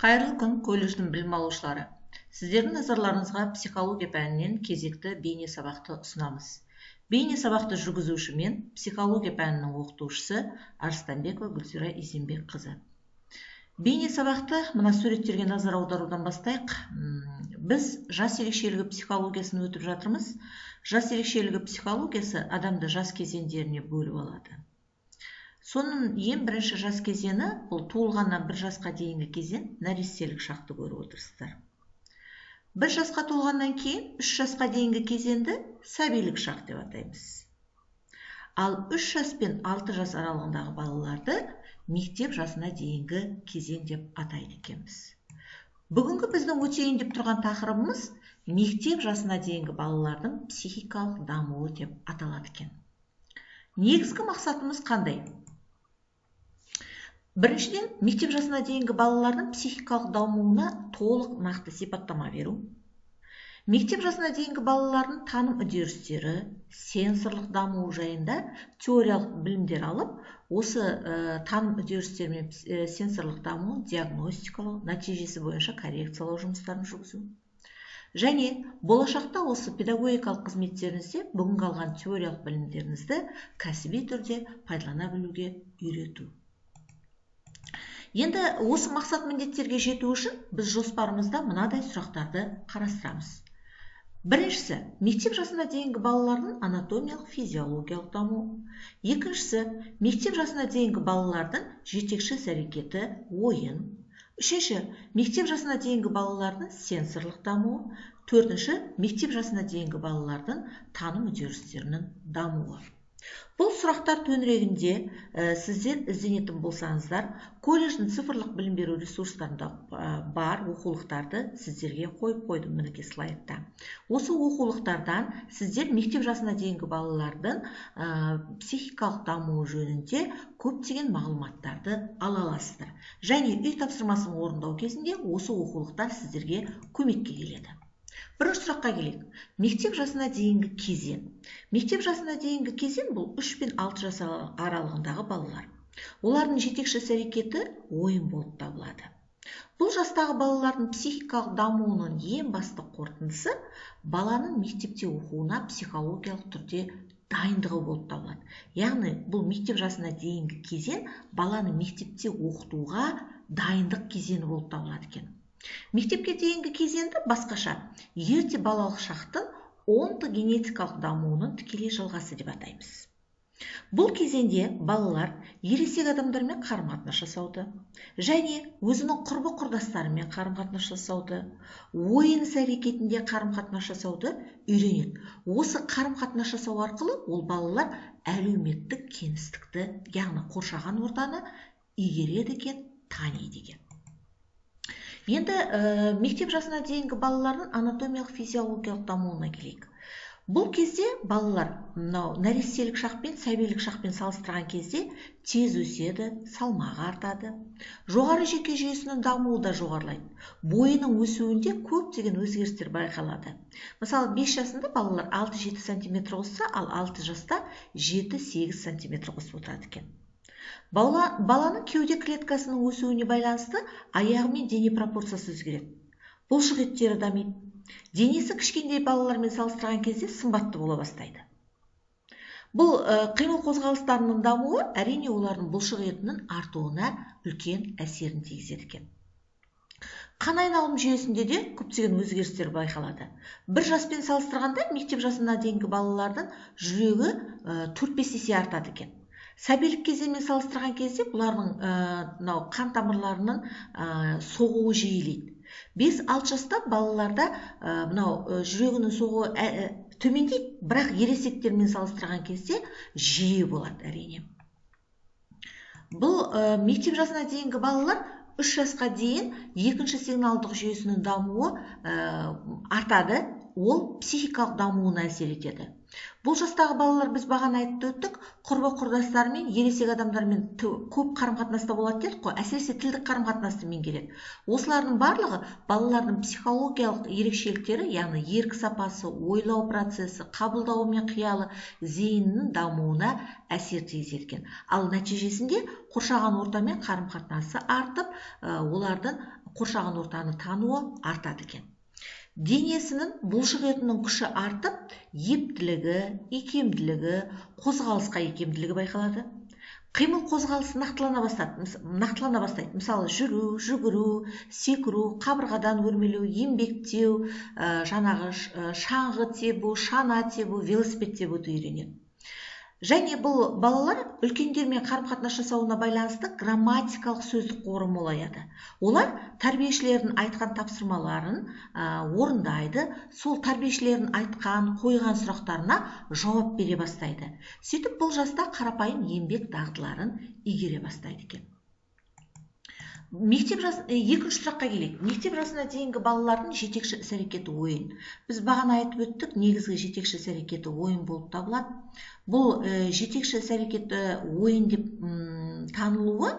Қайырлы күн, колледждің білім алушылары. Сіздердің назарларыңызға психология пәнінен кезекті бейне сабақты ұсынамыз. Бейне сабақты жүргізуші мен психология пәнінің оқытушысы Арыстанбекова Гүлсира Изенбекқызы. Бейне сабақты мына суреттерге назар аударудан бастайық. Біз жас ерекшелігі психологиясын өтіп жатырмыз. Жас ерекшелігі психологиясы адамды жас кезеңдеріне бөліп алады. Соның ең бірінші жас кезеңі, бұл туылғаннан бір жасқа дейінгі кезең, нәрестелік шақты көріп отырсыздар. Бір жасқа толғаннан кейін 3 жасқа дейінгі кезеңді сәбилік шақ деп атаймыз. Ал 3 жас пен 6 жас аралығындағы балаларды мектеп жасына дейінгі кезең деп атайды екенбіз. Бүгінгі біздің өтейін деп тұрған тақырыбымыз мектеп жасына дейінгі балалардың психикалық дамуы деп аталады екен. Негізгі мақсатымыз қандай? Біріншіден, мектеп жасына дейінгі балалардың психикалық дамуына толық нақты сипаттама беру. Мектеп жасына дейінгі балалардың таным үдерістері, сенсорлық дамуы жайында теориялық білімдер алып, осы таным үдерістері мен сенсорлық дамуын диагностикалау, нәтижесі бойынша коррекциялау жұмыстарын жүргізу. Және болашақта осы педагогикалық қызметтеріңізде бүгінгі алған теориялық білімдеріңізді кәсіби түрде пайдалана білуге үйрету. Енді осы мақсат міндеттерге жету үшін біз жоспарымызда мынадай сұрақтарды қарастырамыз. Біріншісі, мектеп жасына дейінгі балалардың анатомиялық физиологиялық дамуы. Екіншісі, мектеп жасына дейінгі балалардың жетекші іс-әрекеті, ойын. Үшінші, мектеп жасына дейінгі балалардың сенсорлық дамуы. Төртінші, мектеп жасына дейінгі балалардың таным үдерістерінің дамуы. Бұл сұрақтар төңірегінде сіздер ізденетін болсаңыздар, колледждің цифрлық білім беру ресурстарында бар оқулықтарды сіздерге қойып қойдым мінекей слайдта. Осы оқулықтардан сіздер мектеп жасына дейінгі балалардың психикалық дамуы жөнінде көптеген мағлұматтарды ала аласыздар. Және үй тапсырмасын орындау кезінде осы оқулықтар сіздерге көмекке келеді. Бірінші сұраққа келейік. Мектеп жасына дейінгі кезең. Мектеп жасына дейінгі кезең бұл 3 пен 6 жас аралығындағы балалар. Олардың жетекші іс-әрекеті ойын болып табылады. Бұл жастағы балалардың психикалық дамуының ең басты қорытындысы баланың мектепте оқуына психологиялық түрде дайындығы болып табылады. Яғни бұл мектеп жасына дейінгі кезең баланы мектепте оқытуға дайындық кезеңі болып табылады екен. Мектепке дейінгі кезеңді басқаша ерте балалық шақтың онтогенетикалық дамуының тікелей жалғасы деп атаймыз. Бұл кезеңде балалар ересек адамдармен қарым-қатынас жасауды және өзінің құрбы құрдастарымен қарым-қатынас жасауды, ойын іс-әрекетінде қарым-қатынас жасауды үйренеді. Осы қарым-қатынас жасау арқылы ол балалар әлеуметтік кеңістікті, яғни қоршаған ортаны игереді екен, таниды екен. Енді мектеп жасына дейінгі балалардың анатомиялық физиологиялық дамуына келейік. Бұл кезде балалар нәрестелік шақ пен сәбилік шақпен салыстырған кезде тез өседі, салмағы артады. Жоғары жүйке жүйесінің дамуы да жоғарылайды. Бойының өсуінде көптеген өзгерістер байқалады. Мысалы, 5 жасында балалар 6-7 см қосса, ал 6 жаста 7-8 см қосып отырады екен. Баланың кеуде клеткасының өсуіне байланысты аяғы мен дене пропорциясы өзгереді. Бұлшық еттері дамиды. Денесі кішкентай балалармен салыстырған кезде сымбатты бола бастайды. Бұл қимыл қозғалыстарының дамуы әрине олардың бұлшық етінің артуына үлкен әсерін тигізеді екен. Қан айналым жүйесінде де көптеген өзгерістер байқалады. 1 жаспен салыстырғанда мектеп жасына дейінгі балалардың жүрегі 4-5 есе артады екен. Сәбилік кезеңмен салыстырған кезде бұлардың қан тамырларының соғуы жиілейді. 5-6 жаста балаларда жүрегінің соғуы төмендейді, бірақ ересектермен салыстырған кезде жиі болады әрине. Бұл мектеп жасына дейінгі балалар 3 жасқа дейін екінші сигналдық жүйесінің дамуы артады, ол психикалық дамуына әсер етеді. Бұл жастағы балалар біз бағана айтып өттік, құрбы құрдастарымен, ересек адамдармен көп қарым-қатынаста болады дедік қой, әсіресе тілдік қарым-қатынасты меңгереді. Осылардың барлығы балалардың психологиялық ерекшеліктері, яғни ерік сапасы, ойлау процесі, қабылдауы мен қиялы зейінінің дамуына әсер тигізеді екен. Ал нәтижесінде қоршаған ортамен қарым-қатынасы артып, олардың қоршаған ортаны тануы артады екен. Денесінің бұлшық етінің күші артып, ептілігі, икемділігі, қозғалысқа икемділігі байқалады. Қимыл қозғалысы нақтылана бастайды. Мысалы, жүру, жүгіру, секіру, қабырғадан өрмелеу, еңбектеу, шаңғы тебу, шана тебу, велосипед тебуді үйренеді. Және бұл балалар үлкендермен қарым-қатынас жасауына байланысты грамматикалық сөздік қоры молаяды. Олар тәрбиешілердің айтқан тапсырмаларын орындайды, сол тәрбиешілердің айтқан, қойған сұрақтарына жауап бере бастайды. Сөйтіп бұл жаста қарапайым еңбек дағдыларын игере бастайды екен. Екінші сұраққа келейік. Мектеп жасына дейінгі балалардың жетекші іс-әрекеті ойын. Біз бағана айтып өттік, негізгі жетекші іс-әрекеті ойын болып табылады. Бұл жетекші іс-әрекеті ойын деп танылуы,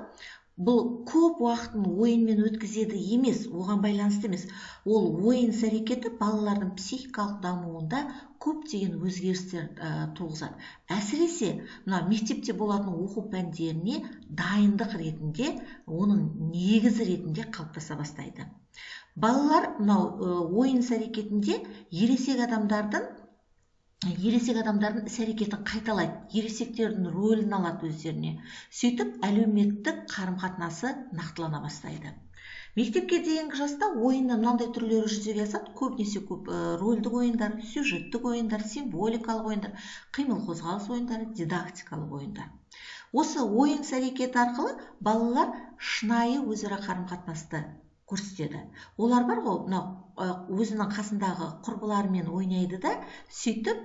бұл көп уақытын ойынмен өткізеді емес, оған байланысты емес. Ол ойын іс-әрекеті балалардың психикалық дамуында көптеген өзгерістер туғызады. Әсіресе мектепте болатын оқу пәндеріне дайындық ретінде, оның негізі ретінде қалыптаса бастайды. Балалар ойын іс-әрекетінде ересек адамдардың іс-әрекетін қайталайды, ересектердің рөлін алады өздеріне. Сөйтіп, әлеуметтік қарым-қатынасы нақтылана бастайды. Мектепке дейінгі жаста ойынның мынандай түрлері жүзеге асады. Көбінесе көп рөлдік ойындар, сюжеттік ойындар, символикалық ойындар, қимыл қозғалыс ойындары, дидактикалық ойындар. Осы ойын іс-әрекеті арқылы балалар шынайы өзара қарым-қатынасты көрсетеді. Олар бар ғой, өзінің қасындағы құрбыларымен ойнайды да, сөйтіп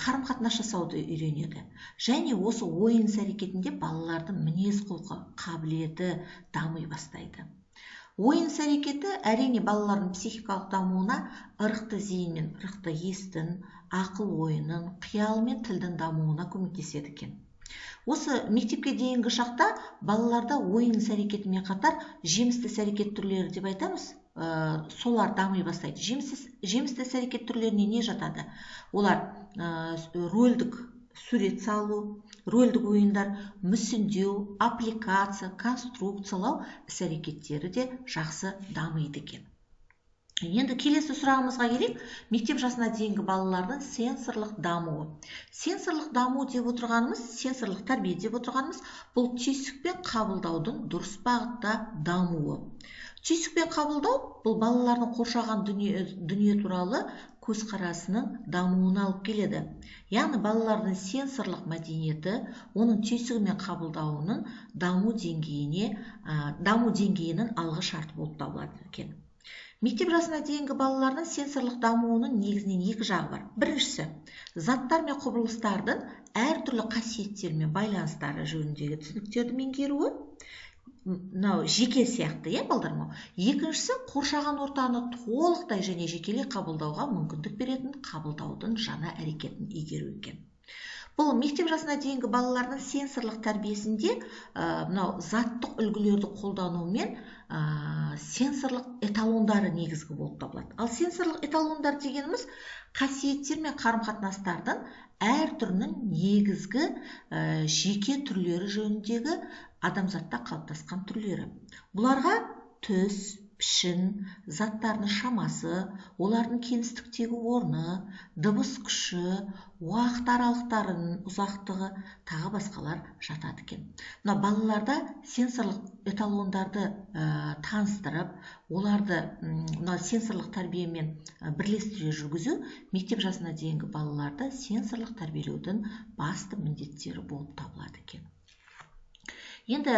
қарым-қатынас жасауды үйренеді. Және осы ойын іс-әрекетінде балалардың мінез-құлқы, қабілеті дами бастайды. Ойын іс-әрекеті әрине балалардың психикалық дамуына ырықты зейін мен ырықты естің, ақыл ойының, қиялы мен тілдің дамуына көмектеседі екен. Осы мектепке дейінгі шақта балаларда ойын іс-әрекетімен қатар жемісті іс-әрекет түрлері деп айтамыз, солар дами бастайды. Жемісті іс-әрекет түрлеріне не жатады? Олар рөлдік сурет салу, рөлдік ойындар, мүсіндеу, аппликация, конструкциялау іс-әрекеттері де жақсы дамиды екен. Енді келесі сұрағымызға келейік. Мектеп жасына дейінгі балалардың сенсорлық дамуы. Сенсорлық даму деп отырғанымыз, сенсорлық тәрбие деп отырғанымыз, бұл түйсікпен қабылдаудың дұрыс бағытта дамуы. Түйсікпен қабылдау бұл балалардың қоршаған дүние туралы көзқарасының дамуына алып келеді. Яғни балалардың сенсорлық мәдениеті, оның түйсігімен қабылдауының даму деңгейінің алғы шарты болып табылады екен. Мектеп жасына дейінгі балалардың сенсорлық дамуының негізінен екі жағы бар. Біріншісі, заттар мен құбылыстардың әртүрлі қасиеттермен байланыстары жөніндегі түсініктерді меңгеруі, жеке сияқты, балдарым. Екіншісі, қоршаған ортаны толықтай және жекелей қабылдауға мүмкіндік беретін қабылдаудың жаңа әрекетін игеру екен. Бұл мектеп жасына дейінгі балалардың сенсорлық тәрбиесінде заттық үлгілерді қолданумен сенсорлық эталондары негізгі болып табылады. Ал сенсорлық эталондар дегеніміз қасиеттер мен қарым-қатынастардың әр түрінің негізгі жеке түрлері жөніндегі адамзатта қалыптасқан түрлері. Бұларға түс, пішін, заттардың шамасы, олардың кеңістіктегі орны, дыбыс күші, уақыт аралықтарының ұзақтығы, тағы басқалар жатады екен. Балаларда сенсорлық эталондарды таныстырып, оларды сенсорлық тәрбиемен бірлестіре жүргізу мектеп жасына дейінгі балаларды сенсорлық тәрбиелеудің басты міндеттері болып табылады екен. Енді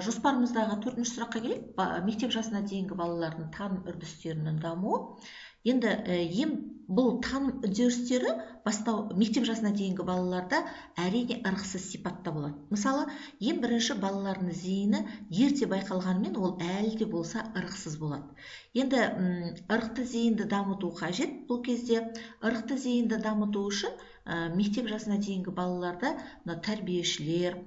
жоспарымыздағы 4-ші сұраққа келейік. Мектеп жасына дейінгі балалардың таным үрдістерінің дамуы. Енді бұл таным үдерістері мектеп жасына дейінгі балаларда әрине ырықсыз сипатта болады. Мысалы, ең бірінші балалардың зейіні ерте байқалғанымен ол әлі де болса ырықсыз болады. Енді ырықты зейінді дамыту қажет. Бұл кезде ырықты зейінді дамыту үшін мектеп жасына дейінгі балаларда тәрбиешілер,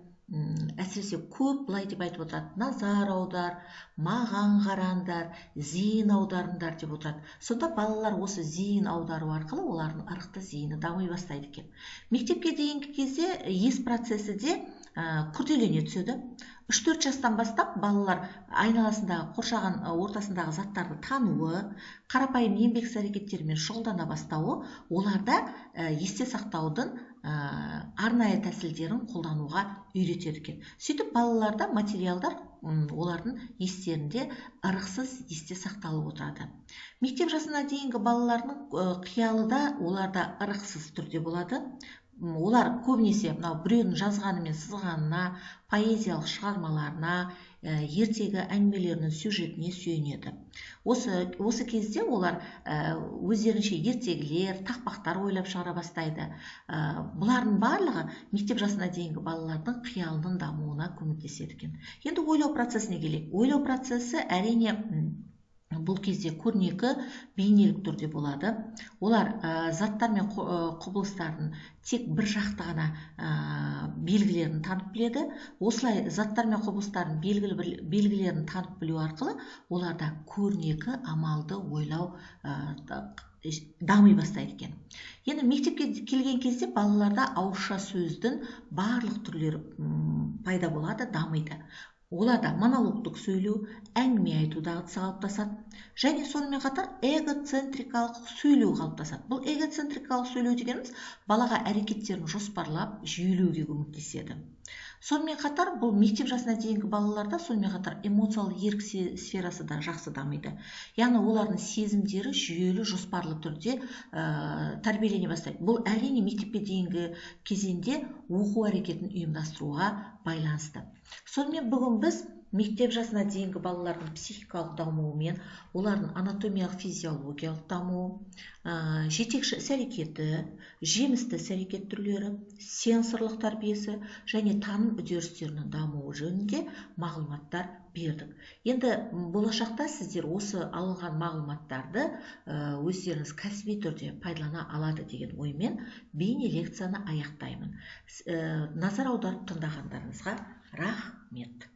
әсіресе көп былай деп айтып отырады, назар аудар, маған қараңдар, зейін аударыңдар деп отырады. Сонда балалар осы зейін аудару арқылы олардың ырықты зейіні дами бастайды екен. Мектепке дейінгі кезде ес процесі де күрделене түседі. 3-4 жастан бастап балалар айналасындағы қоршаған ортасындағы заттарды тануы, қарапайым еңбек іс-әрекеттерімен шұғылдана бастауы оларда есте сақтаудың арнайы тәсілдерін қолдануға үйретеді екен. Сөйтіп балаларда материалдар олардың естерінде ырықсыз есте сақталып отырады. Мектеп жасына дейінгі балалардың қиялы да оларда ырықсыз түрде болады. Олар көбінесе мынау біреудің жазғаны мен сызғанына, поэзиялық шығармаларына, ертегі әңгімелерінің сюжетіне сүйенеді. Осы кезде олар өздерінше ертегілер, тақпақтар ойлап шығара бастайды. Бұлардың барлығы мектеп жасына дейінгі балалардың қиялының дамуына көмектеседі екен. Енді ойлау процесіне келейік. Ойлау процесі әрине бұл кезде көрнекі бейнелік түрде болады. Олар заттар мен құбылыстардың тек бір жақты ғана белгілерін танып біледі. Осылай заттар мен құбылыстардың белгілерін танып білу арқылы оларда көрнекі амалды ойлау дами бастайды екен. Енді мектепке келген кезде балаларда ауызша сөздің барлық түрлері пайда болады, дамиды. Оларда монологтық сөйлеу, әңгіме айту дағдысы қалыптасады. Және сонымен қатар эгоцентрикалық сөйлеу қалыптасады. Бұл эгоцентрикалық сөйлеу дегеніміз балаға әрекеттерін жоспарлап, жүйелеуге көмектеседі. Сонымен қатар бұл мектеп жасына дейінгі балаларда сонымен қатар эмоциялық ерік сферасы да жақсы дамиды. Яғни олардың сезімдері жүйелі, жоспарлы түрде тәрбиелене бастайды. Бұл әрине мектепке дейінгі кезеңде оқу әрекетін ұйымдастыруға байланысты. Сонымен бүгін біз мектеп жасына дейінгі балалардың психикалық дамуымен, олардың анатомиялық физиологиялық дамуы, жетекші іс-әрекеті, жемісті іс-әрекет түрлері, сенсорлық тәрбиесі және таным үдерістерінің дамуы жөнінде мағлұматтар бердік. Енді болашақта сіздер осы алынған мағлұматтарды өздеріңіз кәсіби түрде пайдалана алады деген оймен бейне лекцияны аяқтаймын. Назар аударып тыңдағандарыңызға рахмет.